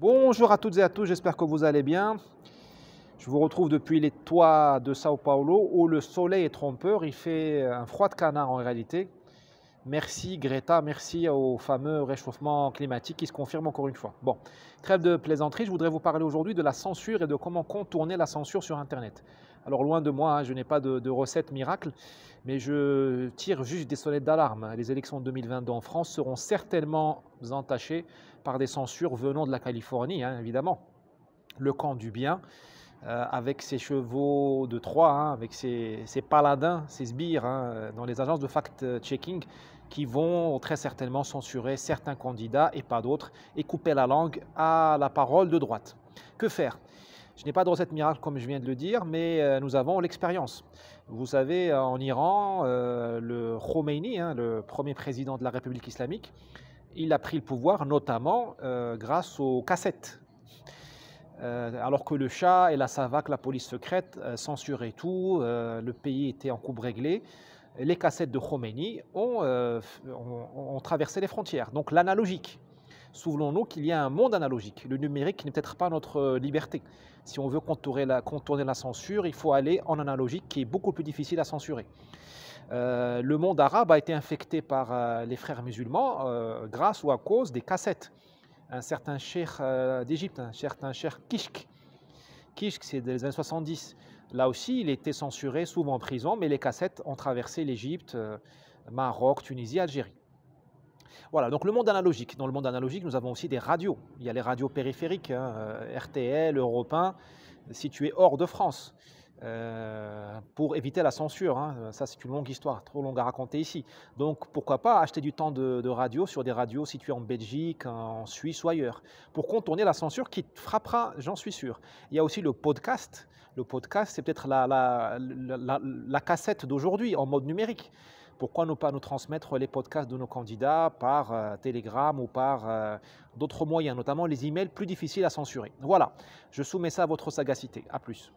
Bonjour à toutes et à tous, j'espère que vous allez bien. Je vous retrouve depuis les toits de Sao Paulo où le soleil est trompeur, il fait un froid de canard en réalité. Merci Greta, merci au fameux réchauffement climatique qui se confirme encore une fois. Bon, trêve de plaisanterie, je voudrais vous parler aujourd'hui de la censure et de comment contourner la censure sur Internet. Alors loin de moi, je n'ai pas de recette miracle, mais je tire juste des sonnettes d'alarme. Les élections de 2022 en France seront certainement entachées par des censures venant de la Californie, évidemment. Le camp du bien, avec ses chevaux de Troie, avec ses paladins, ses sbires, dans les agences de fact-checking qui vont très certainement censurer certains candidats et pas d'autres et couper la langue à la parole de droite. Que faire? Je n'ai pas de recette miracle comme je viens de le dire, mais nous avons l'expérience. Vous savez, en Iran, le Khomeini, le premier président de la République islamique, il a pris le pouvoir notamment grâce aux cassettes. Alors que le Shah et la SAVAK, la police secrète, censuraient tout, le pays était en coupe réglée, les cassettes de Khomeini ont traversé les frontières. Donc l'analogique. Souvenons-nous qu'il y a un monde analogique. Le numérique n'est peut-être pas notre liberté. Si on veut contourner la censure, il faut aller en analogique qui est beaucoup plus difficile à censurer. Le monde arabe a été infecté par les frères musulmans grâce ou à cause des cassettes. Un certain cheikh d'Égypte, un certain cheikh Kishk. Kishk, c'est des années 70. Là aussi, il était censuré, souvent en prison, mais les cassettes ont traversé l'Égypte, Maroc, Tunisie, Algérie. Voilà, donc le monde analogique. Dans le monde analogique, nous avons aussi des radios. Il y a les radios périphériques, RTL, Europe 1, situées hors de France. Pour éviter la censure. Ça, c'est une longue histoire, trop longue à raconter ici. Donc, pourquoi pas acheter du temps de radio sur des radios situées en Belgique, en Suisse ou ailleurs, pour contourner la censure qui frappera, j'en suis sûr. Il y a aussi le podcast. Le podcast, c'est peut-être la cassette d'aujourd'hui en mode numérique. Pourquoi ne pas nous transmettre les podcasts de nos candidats par Telegram ou par d'autres moyens, notamment les emails plus difficiles à censurer. Voilà, je soumets ça à votre sagacité. À plus.